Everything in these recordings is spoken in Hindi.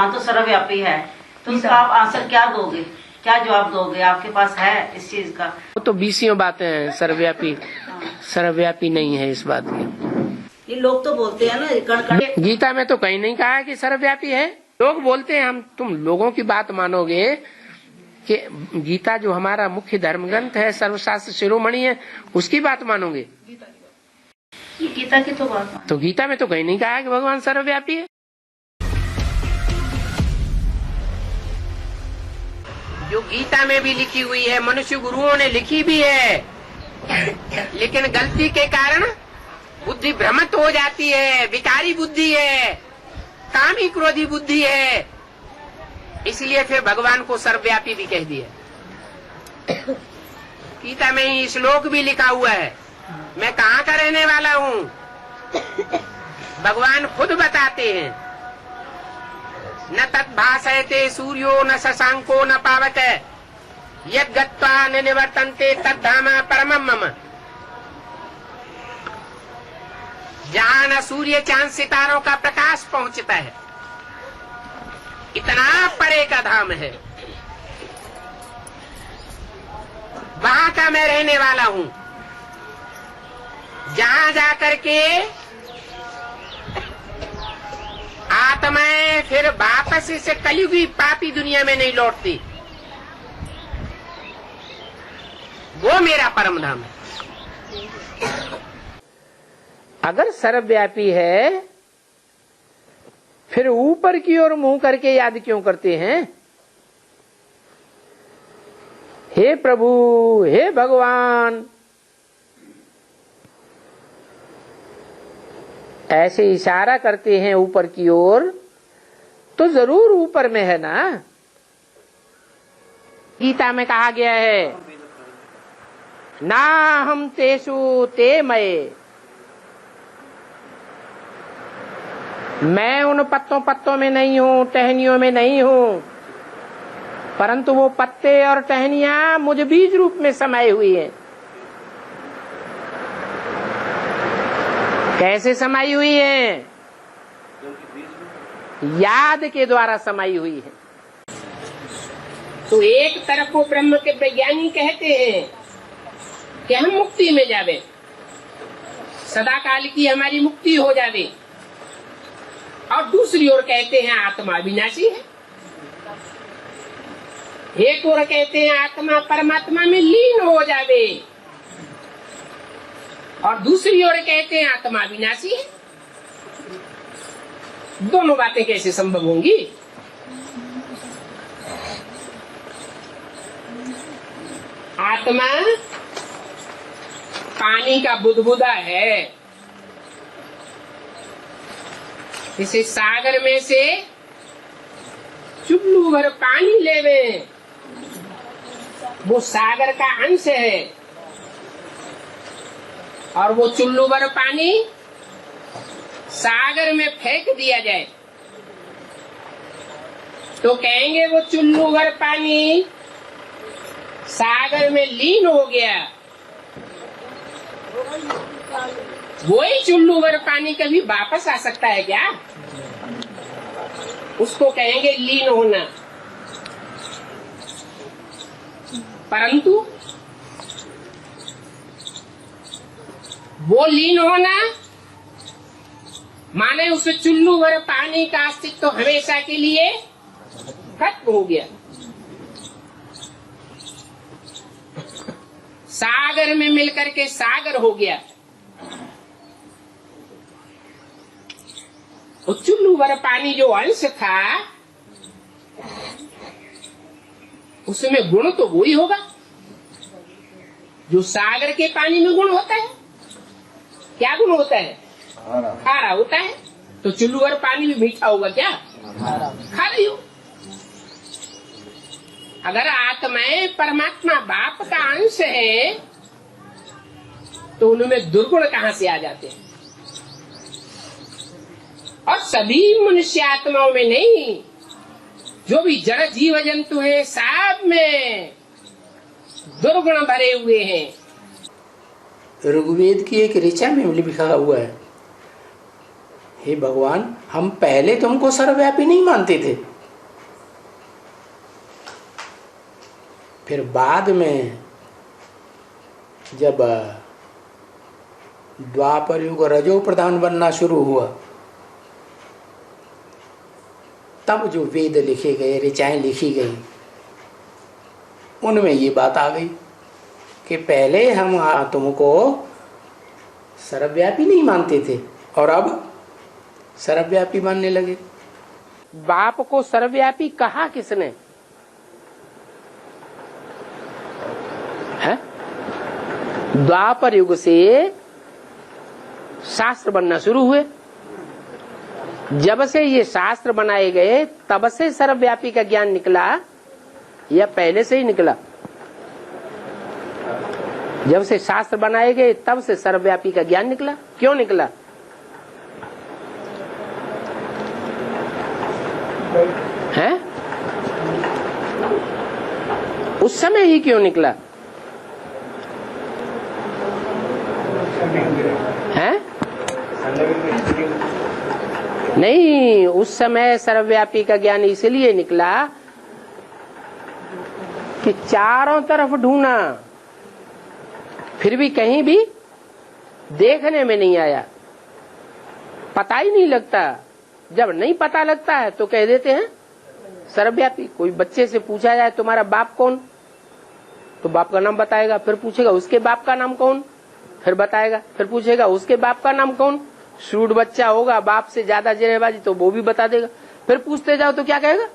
भगवान तो सर्वव्यापी है, तो उसका आप आंसर क्या दोगे, क्या जवाब दोगे? आपके पास है इस चीज का? वो तो बीसियों बातें हैं, सर्वव्यापी सर्वव्यापी नहीं है इस बात की। ये लोग तो बोलते हैं ना कण कण। गीता में तो कहीं नहीं कहा है कि सर्वव्यापी है। लोग बोलते हैं, हम तुम लोगों की बात मानोगे कि गीता जो हमारा मुख्य धर्म ग्रंथ है, सर्वशास्त्र शिरोमणि है, उसकी बात मानोगे? गीता की तो बात तो गीता में तो कहीं नहीं कहा है कि भगवान सर्वव्यापी है। जो गीता में भी लिखी हुई है, मनुष्य गुरुओं ने लिखी भी है, लेकिन गलती के कारण बुद्धि भ्रमित हो जाती है, विकारी बुद्धि है, कामी क्रोधी बुद्धि है, इसलिए फिर भगवान को सर्वव्यापी भी कह दिया। गीता में ही श्लोक भी लिखा हुआ है, मैं कहाँ का रहने वाला हूँ, भगवान खुद बताते हैं। न तद्भासयते सूर्यो न शशांको न पावक यद् गत्वा न निवर्तन्ते तद्धाम परमं मम। जहाँ न सूर्य चांद सितारों का प्रकाश पहुँचता है, इतना परे का धाम है, वहाँ का मैं रहने वाला हूँ। जहाँ जाकर के आत्माएं फिर वापस इस कलयुगी पापी दुनिया में नहीं लौटती, वो मेरा परम धाम है। अगर सर्वव्यापी है, फिर ऊपर की ओर मुंह करके याद क्यों करते हैं? हे प्रभु, हे भगवान, ऐसे इशारा करते हैं ऊपर की ओर, तो जरूर ऊपर में है ना। गीता में कहा गया है, ना हम तेषु ते मये, मैं उन पत्तों पत्तों में नहीं हूँ, टहनियों में नहीं हूँ, परंतु वो पत्ते और टहनियां मुझ बीज रूप में समाये हुई हैं। कैसे समाई हुई है? याद के द्वारा समाई हुई है। तो एक तरफ को ब्रह्म के वैज्ञानिक कहते हैं कि हम मुक्ति में जावे, सदा काल की हमारी मुक्ति हो जावे, और दूसरी ओर कहते हैं आत्मा अविनाशी है। एक ओर कहते हैं आत्मा परमात्मा में लीन हो जावे, और दूसरी ओर कहते हैं आत्मा विनाशी है। दोनों बातें कैसे संभव होंगी? आत्मा पानी का बुदबुदा है, इसे सागर में से चुल्लू भर पानी लेवे, वो सागर का अंश है, और वो चुल्लू भर पानी सागर में फेंक दिया जाए तो कहेंगे वो चुल्लू भर पानी सागर में लीन हो गया। वही चुल्लू भर पानी कभी वापस आ सकता है क्या? उसको कहेंगे लीन होना। परंतु वो लीन होना माने उस चुल्लू भर पानी का अस्तित्व तो हमेशा के लिए खत्म हो गया। सागर में मिलकर के सागर हो गया। वो चुल्लू भर पानी जो अंश था, उसमें गुण तो वही होगा जो सागर के पानी में गुण होता है। क्या गुण होता है? खारा होता है। तो चुल्लू भर पानी भी मीठा होगा क्या? खा रही हो। अगर आत्माएं परमात्मा बाप का अंश है तो उनमें दुर्गुण कहाँ से आ जाते हैं? और सभी मनुष्य आत्माओं में नहीं, जो भी जड़ जीव जंतु है सब में दुर्गुण भरे हुए हैं। ऋग्वेद की एक ऋचा में लिखा हुआ है, हे भगवान, हम पहले तुमको सर्वव्यापी नहीं मानते थे, फिर बाद में जब द्वापर युग रजो प्रधान बनना शुरू हुआ, तब जो वेद लिखे गए, ऋचाएं लिखी गई, उनमें ये बात आ गई कि पहले हम तुमको सर्वव्यापी नहीं मानते थे और अब सर्वव्यापी मानने लगे। बाप को सर्वव्यापी कहा किसने? है? द्वापर युग से शास्त्र बनना शुरू हुए। जब से ये शास्त्र बनाए गए तब से सर्वव्यापी का ज्ञान निकला या पहले से ही निकला? जब से शास्त्र बनाए गए तब से सर्वव्यापी का ज्ञान निकला। क्यों निकला? है? उस समय ही क्यों निकला? है? नहीं, उस समय सर्वव्यापी का ज्ञान इसलिए निकला कि चारों तरफ ढूंढा, फिर भी कहीं भी देखने में नहीं आया, पता ही नहीं लगता। जब नहीं पता लगता है तो कह देते हैं सर्वव्यापी। कोई बच्चे से पूछा जाए तुम्हारा बाप कौन, तो बाप का नाम बताएगा, फिर पूछेगा उसके बाप का नाम कौन, फिर बताएगा, फिर पूछेगा उसके बाप का नाम कौन। श्रूड बच्चा होगा, बाप से ज्यादा जरेबाजी, तो वो भी बता देगा। फिर पूछते जाओ तो क्या कहेगा?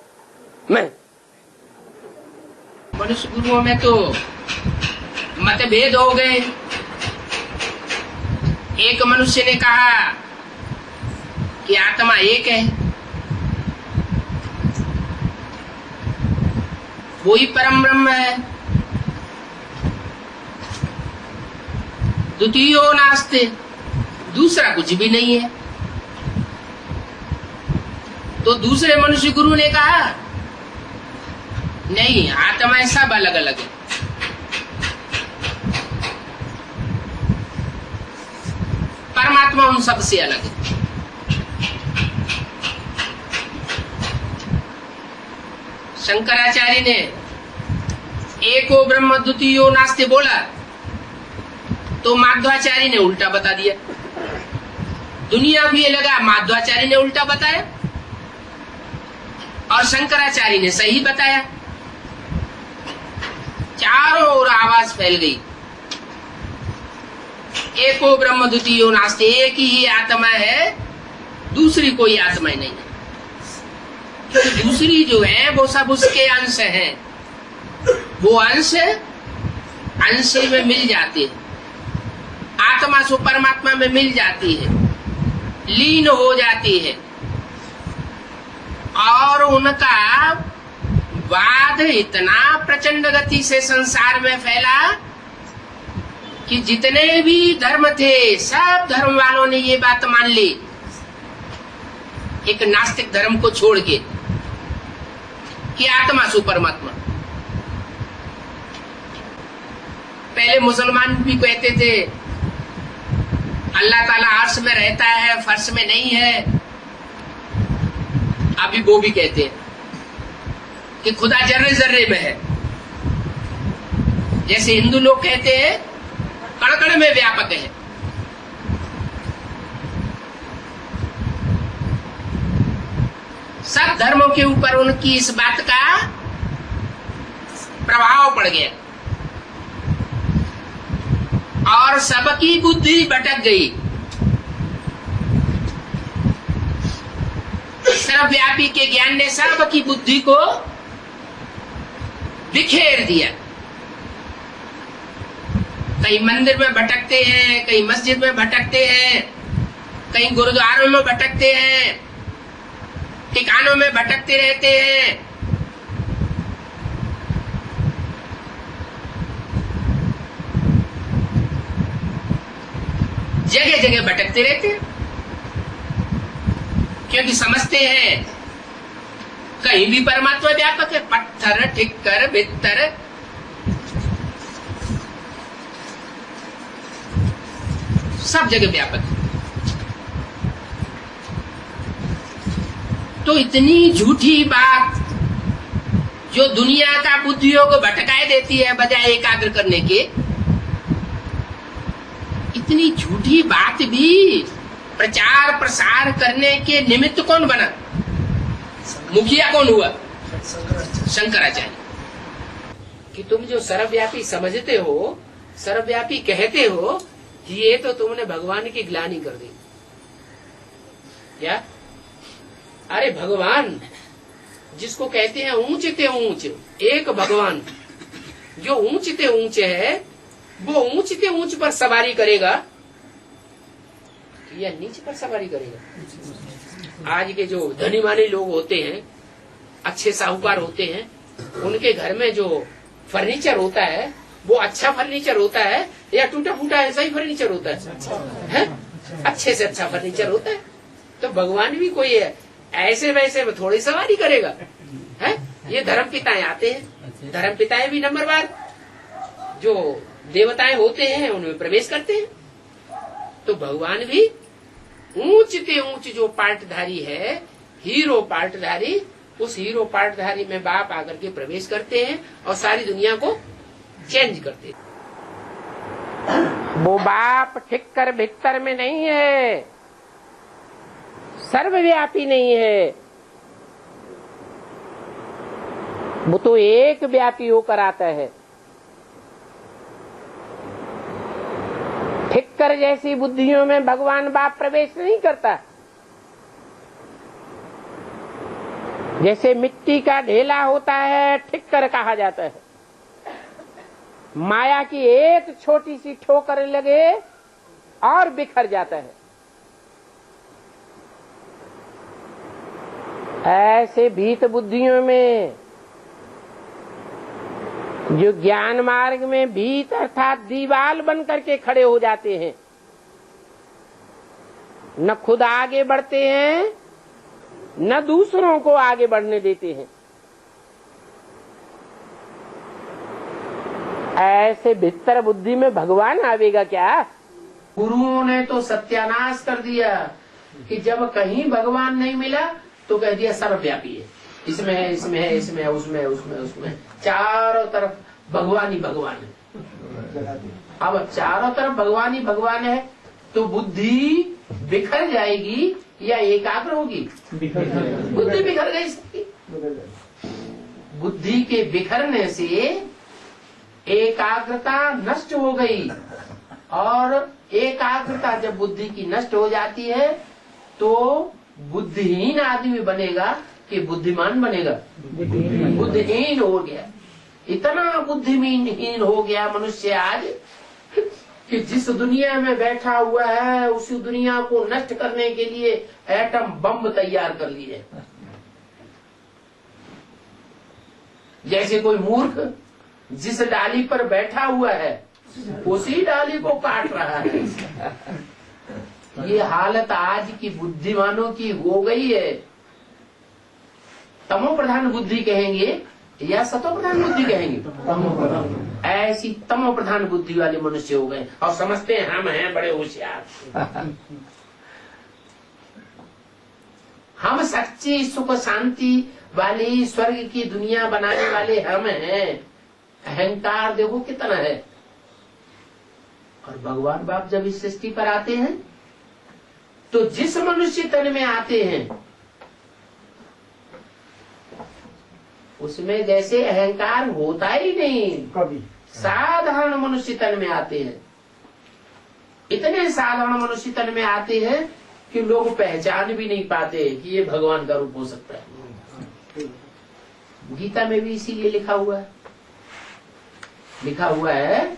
मैं। मनुष्य गुरुओं में तो मतभेद हो गए। एक मनुष्य ने कहा कि आत्मा एक है, वही परम ब्रह्म है, द्वितीयो नास्ति, दूसरा कुछ भी नहीं है। तो दूसरे मनुष्य गुरु ने कहा नहीं, आत्माएं सब अलग अलग है। परमात्मा उन सबसे अलग है। शंकराचार्य ने एको ब्रह्म द्वितीयो नास्ति बोला तो माध्वाचार्य ने उल्टा बता दिया। दुनिया को ये लगा माध्वाचार्य ने उल्टा बताया और शंकराचार्य ने सही बताया। चारों ओर आवाज फैल गई, एको ब्रह्म द्वितीयो नास्ति, एक ही आत्मा है, दूसरी कोई आत्मा नहीं है। क्योंकि दूसरी जो है वो सब उसके अंश हैं, वो अंश में मिल जाते हैं, आत्मा सो परमात्मा में मिल जाती है, लीन हो जाती है। और उनका वाद इतना प्रचंड गति से संसार में फैला कि जितने भी धर्म थे सब धर्म वालों ने ये बात मान ली, एक नास्तिक धर्म को छोड़ के, कि आत्मा सो परमात्मा। पहले मुसलमान भी कहते थे अल्लाह ताला अर्श में रहता है, फर्श में नहीं है। अभी वो भी कहते हैं कि खुदा जर्रे जर्रे में है। जैसे हिंदू लोग कहते हैं कण कण में व्यापक है। सब धर्मों के ऊपर उनकी इस बात का प्रभाव पड़ गया और सबकी बुद्धि भटक गई। सर्वव्यापी के ज्ञान ने सबकी बुद्धि को बिखेर दिया। कहीं मंदिर में भटकते हैं, कहीं मस्जिद में भटकते हैं, कहीं गुरुद्वारों में भटकते हैं, ठिकानों में भटकते रहते हैं। जगह जगह भटकते रहते हैं क्योंकि समझते हैं कहीं भी परमात्मा व्यापक है। पत्थर ठिक्कर भित्तर सब जगह व्यापक है। तो इतनी झूठी बात जो दुनिया का बुद्धियों को भटकाए देती है बजाय एकाग्र करने के। इतनी झूठी बात भी प्रचार प्रसार करने के निमित्त कौन बना? मुखिया कौन हुआ? शंकराचार्य। कि तुम जो सर्वव्यापी समझते हो, सर्वव्यापी कहते हो, ये तो तुमने भगवान की ग्लानि कर दी। क्या? अरे भगवान जिसको कहते हैं ऊंचते ऊंच, एक भगवान जो ऊंचते ऊंच है, वो ऊंचते ऊंच पर सवारी करेगा या नीचे पर सवारी करेगा? आज के जो धनी मानी लोग होते हैं, अच्छे साहूकार होते हैं, उनके घर में जो फर्नीचर होता है वो अच्छा फर्नीचर होता है या टूटा फूटा ऐसा ही फर्नीचर होता है? अच्छे से अच्छा फर्नीचर होता है। तो भगवान भी कोई है ऐसे वैसे में थोड़ी सवारी करेगा? है? ये धर्म पिताएं आते हैं, धर्म पिताएं भी नंबरवार जो देवताएं होते हैं उनमें प्रवेश करते हैं। तो भगवान भी ऊंचते ऊंच जो पार्टधारी है, हीरो पार्टधारी, उस हीरो पार्टधारी में बाप आकर के प्रवेश करते हैं और सारी दुनिया को चेंज करते हैं। वो बाप ठिक्कर भिक्तर में नहीं है, सर्वव्यापी नहीं है, वो तो एक व्यापी होकर आता है। ठिक्कर जैसी बुद्धियों में भगवान बाप प्रवेश नहीं करता। जैसे मिट्टी का ढेला होता है, ठिक्कर कहा जाता है। माया की एक छोटी सी ठोकर लगे और बिखर जाता है। ऐसे भीत बुद्धियों में जो ज्ञान मार्ग में भीत अर्थात दीवाल बन करके खड़े हो जाते हैं, न खुद आगे बढ़ते हैं न दूसरों को आगे बढ़ने देते हैं, ऐसे भीतर बुद्धि में भगवान आवेगा क्या? गुरुओं ने तो सत्यानाश कर दिया कि जब कहीं भगवान नहीं मिला तो कह दिया सर्वव्यापी है, इसमें है, इसमें है, इसमें है, उसमें उसमें उसमें चारों तरफ भगवान ही भगवान है। अब चारों तरफ भगवान ही भगवान है तो बुद्धि बिखर जाएगी या एकाग्र होगी? बुद्धि बिखर गई सबकी। बुद्धि के बिखरने से एकाग्रता नष्ट हो गई, और एकाग्रता जब बुद्धि की नष्ट हो जाती है तो बुद्धिहीन आदमी बनेगा कि बुद्धिमान बनेगा? बुद्धिहीन हो गया। इतना बुद्धिहीन हो गया मनुष्य आज कि जिस दुनिया में बैठा हुआ है उसी दुनिया को नष्ट करने के लिए एटम बम तैयार कर लिए। जैसे कोई मूर्ख जिस डाली पर बैठा हुआ है उसी डाली को काट रहा है। ये हालत आज की बुद्धिमानों की हो गई है। तमो प्रधान बुद्धि कहेंगे या सतो प्रधान बुद्धि कहेंगे? ऐसी तमो प्रधान बुद्धि वाले मनुष्य हो गए और समझते हैं हम हैं बड़े होशियार, हम सच्ची सुख शांति वाली स्वर्ग की दुनिया बनाने वाले हम हैं। अहंकार देखो कितना है। और भगवान बाप जब इस सृष्टि पर आते हैं तो जिस मनुष्य तन में आते हैं उसमें जैसे अहंकार होता ही नहीं, कभी साधारण मनुष्य तन में आते हैं। इतने साधारण मनुष्य तन में आते हैं कि लोग पहचान भी नहीं पाते कि ये भगवान का रूप हो सकता है। गीता में भी इसीलिए लिखा हुआ है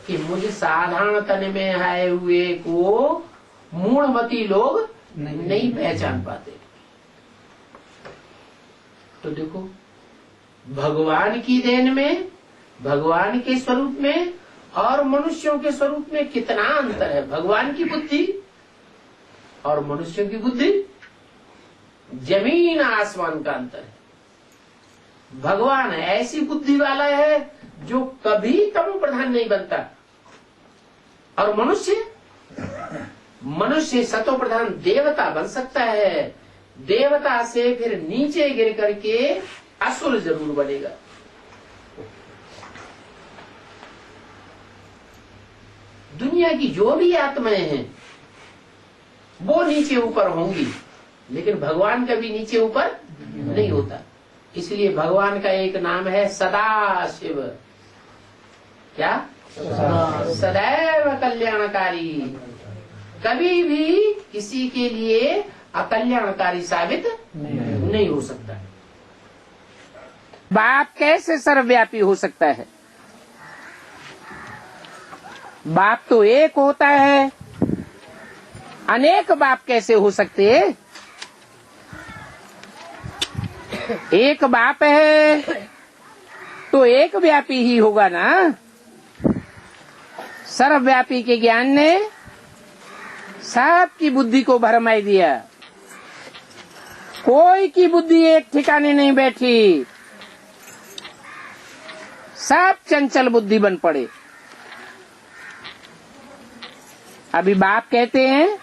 कि मुझे साधारण तन में आए हुए को मूढ़मती लोग नहीं पहचान पाते। तो देखो भगवान की देन में, भगवान के स्वरूप में और मनुष्यों के स्वरूप में कितना अंतर है। भगवान की बुद्धि और मनुष्यों की बुद्धि जमीन आसमान का अंतर है। भगवान ऐसी बुद्धि वाला है जो कभी तमो प्रधान नहीं बनता, और मनुष्य सतो प्रधान देवता बन सकता है। देवता से फिर नीचे गिर करके असुर जरूर बनेगा। दुनिया की जो भी आत्माएं हैं वो नीचे ऊपर होंगी, लेकिन भगवान कभी नीचे ऊपर नहीं होता। इसलिए भगवान का एक नाम है सदाशिव। क्या? सदैव कल्याणकारी। कभी भी किसी के लिए अकल्याणकारी साबित नहीं हो सकता। बाप कैसे सर्वव्यापी हो सकता है? बाप तो एक होता है, अनेक बाप कैसे हो सकते हैं? एक बाप है तो एक व्यापी ही होगा ना। सर्वव्यापी के ज्ञान ने सबकी बुद्धि को भरमाई दिया। कोई की बुद्धि एक ठिकाने नहीं बैठी, सब चंचल बुद्धि बन पड़े। अभी बाप कहते हैं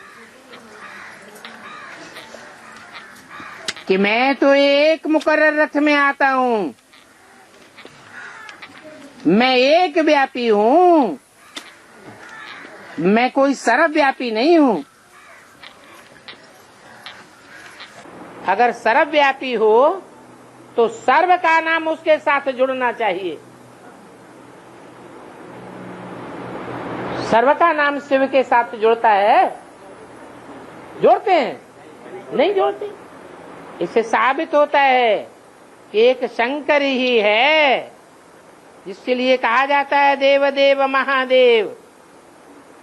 कि मैं तो एक मुकर्रर रथ में आता हूँ, मैं एक व्यापी हूँ, मैं कोई सर्वव्यापी नहीं हूँ। अगर सर्वव्यापी हो तो सर्व का नाम उसके साथ जुड़ना चाहिए। सर्व का नाम शिव के साथ जुड़ता है? जोड़ते हैं? नहीं जोड़ते। इससे साबित होता है कि एक शंकर ही है, जिसके लिए कहा जाता है देव देव महादेव,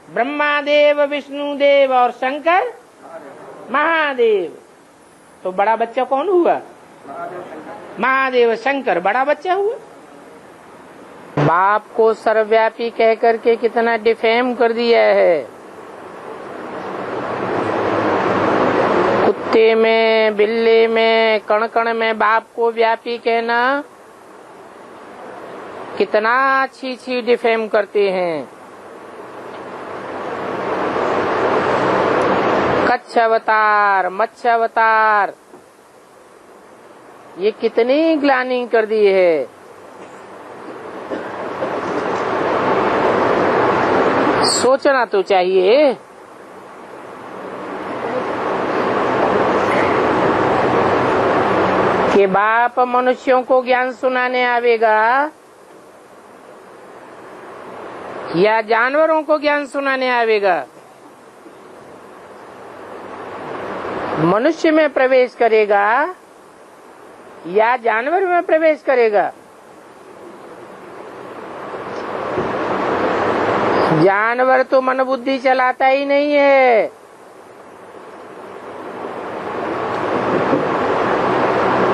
ब्रह्मा देव विष्णु देव और शंकर महादेव। तो बड़ा बच्चा कौन हुआ? महादेव शंकर बड़ा बच्चा हुआ। बाप को सर्वव्यापी कह करके कितना डिफेम कर दिया है। कुत्ते में, बिल्ली में, कण कण में बाप को व्यापी कहना कितना अच्छी डिफेम करते हैं। कच्छ अवतार, मत्स्य अवतार, ये कितनी ग्लानि कर दी है। सोचना तो चाहिए। कि बाप मनुष्यों को ज्ञान सुनाने आवेगा या जानवरों को ज्ञान सुनाने आवेगा? मनुष्य में प्रवेश करेगा या जानवर में प्रवेश करेगा? जानवर तो मन बुद्धि चलाता ही नहीं है।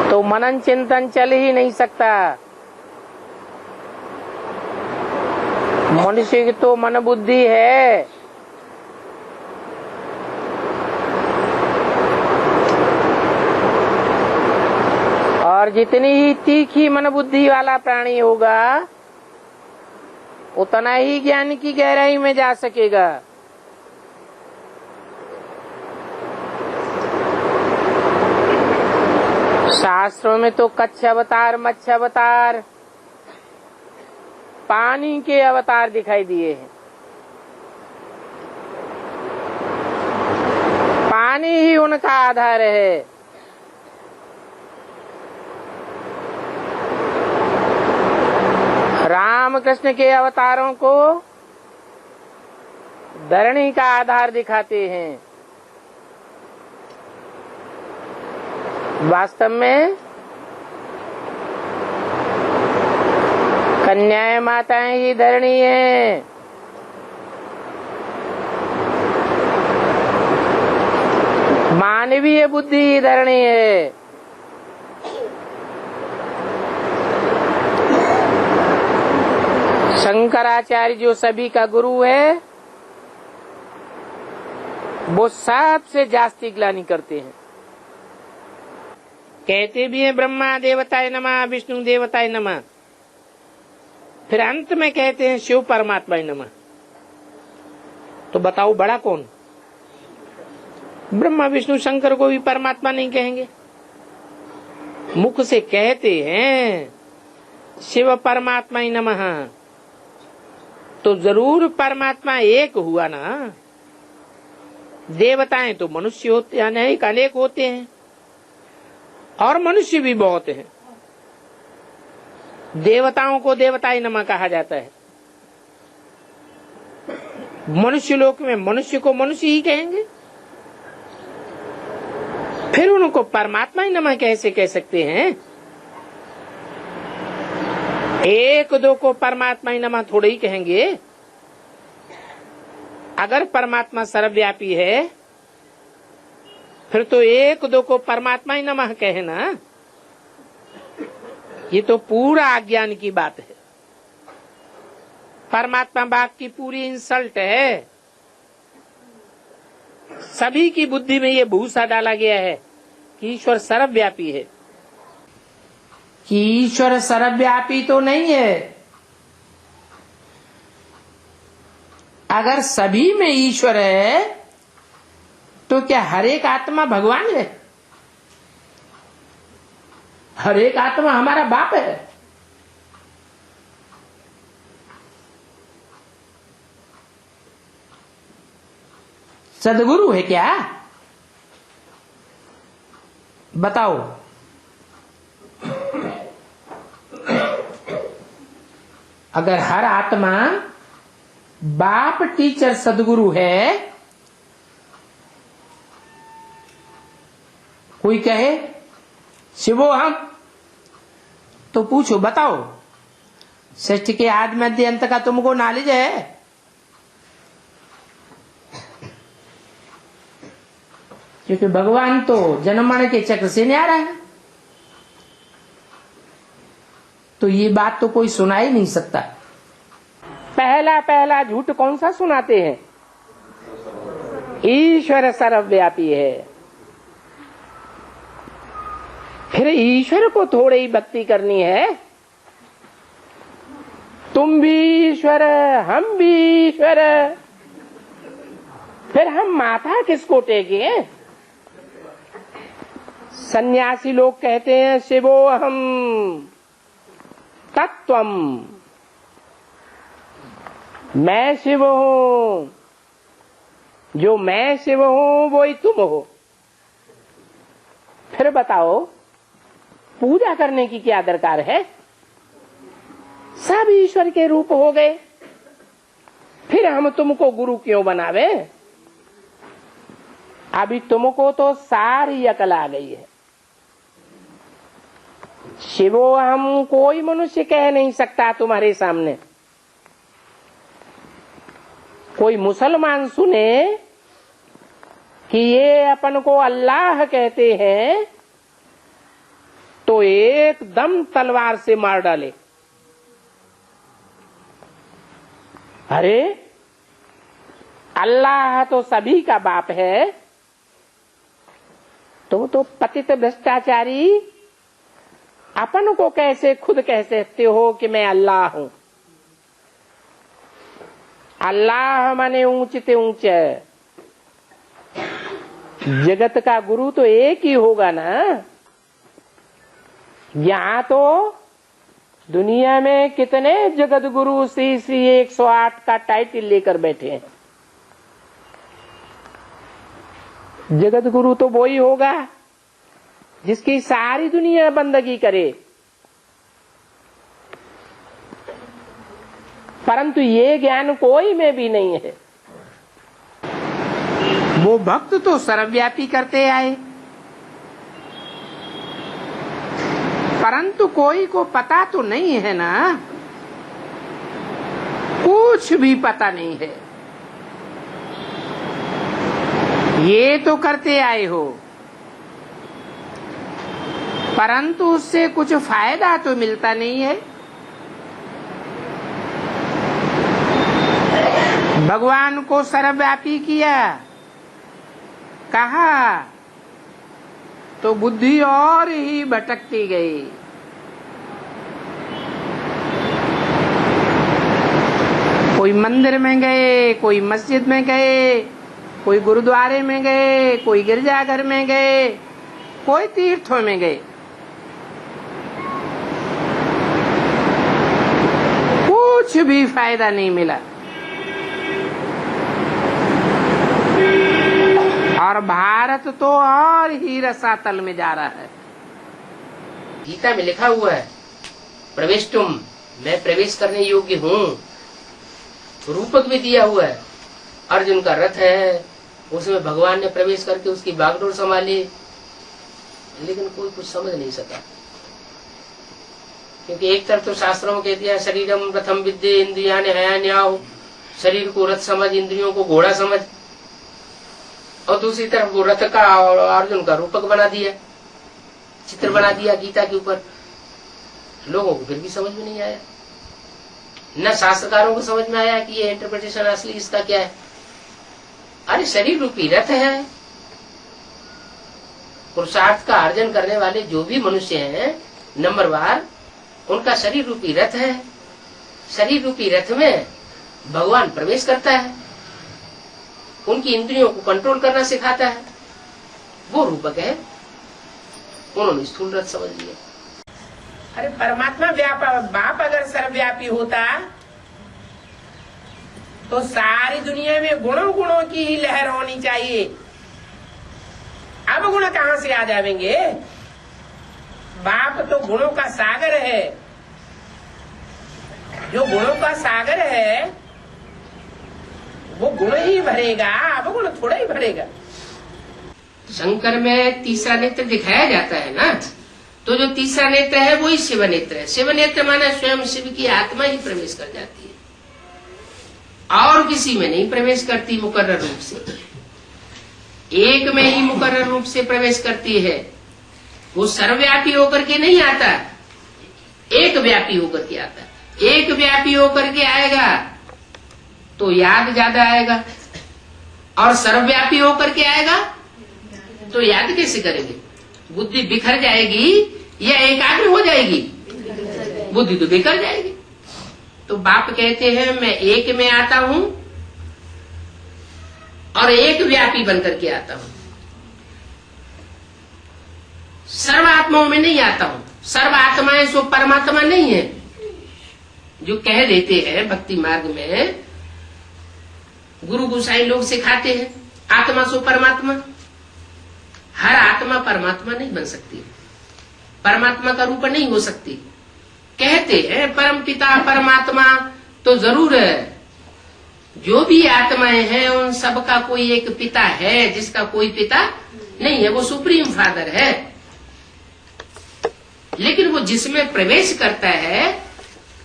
तो मनन चिंतन चल ही नहीं सकता। मनुष्य की तो मन बुद्धि है। और जितनी ही तीखी मन बुद्धि वाला प्राणी होगा उतना ही ज्ञान की गहराई में जा सकेगा। शास्त्रों में तो कच्छ अवतार, मत्स्य अवतार, पानी के अवतार दिखाई दिए हैं। पानी ही उनका आधार है। राम कृष्ण के अवतारों को धरणी का आधार दिखाते हैं। वास्तव में कन्याएं माताएं ही धरणी हैं। मानवीय बुद्धि ही धरणी है। शंकराचार्य जो सभी का गुरु है वो सबसे जास्ती ग्लानि करते हैं। कहते भी हैं ब्रह्मा देवताय नमः, विष्णु देवताय नमः, फिर अंत में कहते हैं शिव परमात्मा नमः। तो बताओ बड़ा कौन? ब्रह्मा विष्णु शंकर को भी परमात्मा नहीं कहेंगे। मुख से कहते हैं शिव परमात्मा ही नमः, तो जरूर परमात्मा एक हुआ ना। देवताएं तो मनुष्य होते हैं, अनेक होते हैं, और मनुष्य भी बहुत हैं। देवताओं को देवताई नमः कहा जाता है, मनुष्य लोक में मनुष्य को मनुष्य ही कहेंगे, फिर उनको परमात्मा ही नमः कैसे कह सकते हैं? एक दो को परमात्मा ही नमः थोड़े ही कहेंगे। अगर परमात्मा सर्वव्यापी है फिर तो एक दो को परमात्मा ही नमः कहे ना। ये तो पूरा अज्ञान की बात है। परमात्मा बात की पूरी इंसल्ट है। सभी की बुद्धि में ये भूसा डाला गया है कि ईश्वर सर्वव्यापी है। कि ईश्वर सर्वव्यापी तो नहीं है। अगर सभी में ईश्वर है तो क्या हर एक आत्मा भगवान है? हर एक आत्मा हमारा बाप है? सदगुरु है क्या? बताओ। अगर हर आत्मा बाप टीचर सदगुरु है, कोई कहे शिवो हम, तो पूछो बताओ सृष्टि के आदि मध्य अंत का तुमको नॉलेज है? क्योंकि भगवान तो जन्म मरण के चक्र से नहीं आ रहा है, तो ये बात तो कोई सुना ही नहीं सकता। पहला झूठ कौन सा सुनाते हैं? ईश्वर सर्वव्यापी है। फिर ईश्वर को थोड़ी ही भक्ति करनी है। तुम भी ईश्वर, हम भी ईश्वर, फिर हम माथा किसको टेके? सन्यासी लोग कहते हैं शिवोहम तत्वम, मैं शिव हूं, जो मैं शिव हूं वो ही तुम हो। फिर बताओ पूजा करने की क्या दरकार है? सब ईश्वर के रूप हो गए, फिर हम तुमको गुरु क्यों बनावे? अभी तुमको तो सारी अकल आ गई है। शिवो हम कोई मनुष्य कह नहीं सकता तुम्हारे सामने। कोई मुसलमान सुने कि ये अपन को अल्लाह कहते हैं तो एकदम तलवार से मार डाले। अरे अल्लाह तो सभी का बाप है, तुम तो पतित भ्रष्टाचारी अपन को कैसे खुद कह सकते हो कि मैं अल्लाह हूं? अल्लाह माने ऊंचते ऊंचे। जगत का गुरु तो एक ही होगा ना। यहाँ तो दुनिया में कितने जगत गुरु श्री श्री 108 का टाइटल लेकर बैठे हैं। जगत गुरु तो वो ही होगा जिसकी सारी दुनिया बंदगी करे। परंतु ये ज्ञान कोई में भी नहीं है। वो भक्त तो सर्वव्यापी करते आए, परंतु कोई को पता तो नहीं है ना, कुछ भी पता नहीं है। ये तो करते आए हो, परंतु उससे कुछ फायदा तो मिलता नहीं है। भगवान को सर्वव्यापी किया, कहा तो बुद्धि और ही भटकती गई। कोई मंदिर में गए, कोई मस्जिद में गए, कोई गुरुद्वारे में गए, कोई गिरजाघर में गए, कोई तीर्थों में गए, भी फायदा नहीं मिला। और भारत तो और ही रसातल में जा रहा है। गीता में लिखा हुआ है प्रवेष्टुम, मैं प्रवेश करने योग्य हूँ। रूपक भी दिया हुआ है, अर्जुन का रथ है, उसमें भगवान ने प्रवेश करके उसकी बागडोर संभाली, लेकिन कोई कुछ समझ नहीं सका। क्योंकि एक तरफ तो शास्त्रों में कह दिया शरीरम रथम विद्ये इंद्रियाणि हयान्याहुः, शरीर को रथ समझ, इंद्रियों को घोड़ा समझ, और दूसरी तरफ वो रथ का और अर्जुन का रूपक बना दिया, चित्र बना दिया गीता के ऊपर। लोगों को फिर भी समझ में नहीं आया, न शास्त्रकारों को समझ में आया कि ये इंटरप्रिटेशन असली इसका क्या है। अरे शरीर रूपी रथ है, पुरुषार्थ का अर्जन करने वाले जो भी मनुष्य हैं नंबरवार, उनका शरीर रूपी रथ है। शरीर रूपी रथ में भगवान प्रवेश करता है, उनकी इंद्रियों को कंट्रोल करना सिखाता है, वो रूपक है। उन्होंने स्थूल रथ समझ लिया। अरे परमात्मा बाप अगर सर्वव्यापी होता तो सारी दुनिया में गुणों गुणों की ही लहर होनी चाहिए। अब गुण कहाँ से आ जाएंगे? बाप तो गुणों का सागर है। जो गुणों का सागर है वो गुण ही भरेगा, अब गुण थोड़ा ही भरेगा। शंकर में तीसरा नेत्र दिखाया जाता है ना, तो जो तीसरा नेत्र है वही शिव नेत्र है। शिव नेत्र माना स्वयं शिव की आत्मा ही प्रवेश कर जाती है, और किसी में नहीं प्रवेश करती मुकर्रर रूप से, एक में ही मुकर्रर रूप से प्रवेश करती है। वो सर्वव्यापी होकर के नहीं आता, एक व्यापी होकर के आता। एक व्यापी होकर के आएगा तो याद ज्यादा आएगा, और सर्वव्यापी होकर के आएगा तो याद कैसे करेंगे? बुद्धि बिखर जाएगी या एकाग्र हो जाएगी? बुद्धि तो बिखर जाएगी। तो बाप कहते हैं मैं एक में आता हूं और एक व्यापी बनकर के आता हूं, सर्वात्माओं में नहीं आता हूं। सर्वात्माएं सो परमात्मा नहीं है, जो कह देते हैं भक्ति मार्ग में, गुरु गोसाई लोग सिखाते हैं आत्मा सो परमात्मा। हर आत्मा परमात्मा नहीं बन सकती, परमात्मा का रूप नहीं हो सकती। कहते हैं परम पिता परमात्मा, तो जरूर है। जो भी आत्माएं हैं उन सब का कोई एक पिता है, जिसका कोई पिता नहीं है, वो सुप्रीम फादर है। लेकिन वो जिसमें प्रवेश करता है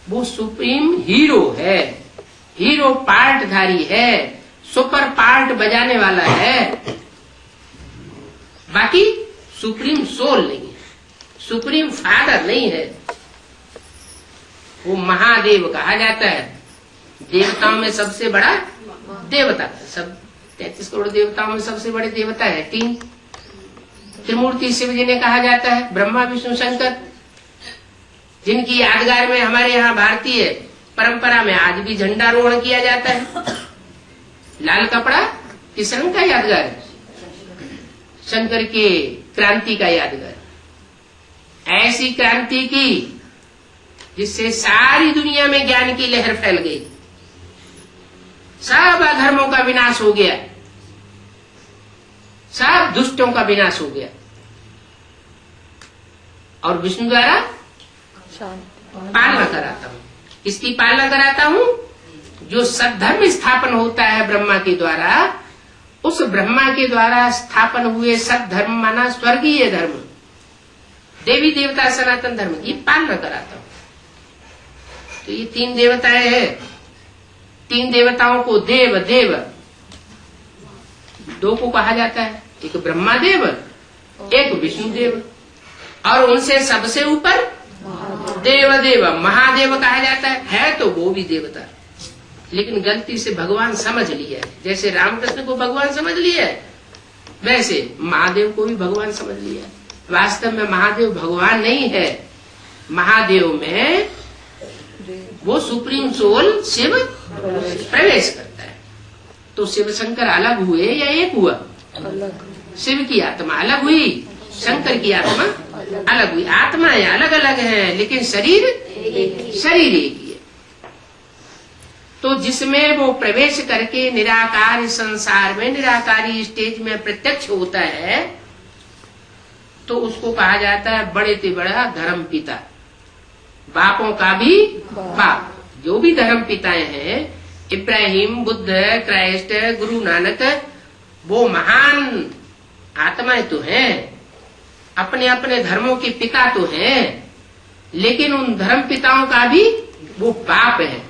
वो सुप्रीम हीरो है, हीरो पार्टधारी है, सुपर पार्ट बजाने वाला है। बाकी सुप्रीम सोल नहीं है, सुप्रीम फादर नहीं है। वो महादेव कहा जाता है। देवताओं में सबसे बड़ा देवता, सब 33 करोड़ देवताओं में सबसे बड़े देवता है 3। त्रिमूर्ति शिव जी ने कहा जाता है, ब्रह्मा विष्णु शंकर, जिनकी यादगार में हमारे यहाँ भारतीय परंपरा में आज भी झंडारोहण किया जाता है। लाल कपड़ा किस रंग का यादगार है? शंकर के क्रांति का यादगार। ऐसी क्रांति की जिससे सारी दुनिया में ज्ञान की लहर फैल गई, सब अधर्मों का विनाश हो गया, सब दुष्टों का विनाश हो गया। और विष्णु द्वारा पालना कराता हूं। किसकी पालना कराता हूं? जो सद्धर्म स्थापन होता है ब्रह्मा के द्वारा, उस ब्रह्मा के द्वारा स्थापन हुए सद्धर्म माना स्वर्गीय धर्म, देवी देवता सनातन धर्म की पालना कराता हूं। तो ये 3 देवताएं हैं। 3 देवताओं को देव देव 2 को कहा जाता है, एक ब्रह्मा देव, एक विष्णु देव, और उनसे सबसे ऊपर देव देव महादेव कहा जाता है तो वो भी देवता, लेकिन गलती से भगवान समझ लिया है। जैसे रामकृष्ण को भगवान समझ लिया है, वैसे महादेव को भी भगवान समझ लिया है। वास्तव में महादेव भगवान नहीं है। महादेव में वो सुप्रीम सोल शिव प्रवेश करता है। तो शिव शंकर अलग हुए या एक हुआ? शिव की आत्मा अलग हुई, शंकर की आत्मा अलग हुई। आत्माएं अलग अलग हैं, लेकिन शरीर एक ही है। तो जिसमें वो प्रवेश करके निराकार संसार में निराकारी स्टेज में प्रत्यक्ष होता है, तो उसको कहा जाता है बड़े से बड़ा धर्म पिता, बापों का भी बाप। जो भी धर्म पिताएं हैं, इब्राहिम, बुद्ध, क्राइस्ट, गुरु नानक, वो महान आत्माएं तो हैं, अपने अपने धर्मों के पिता तो हैं, लेकिन उन धर्म पिताओं का भी वो बाप है।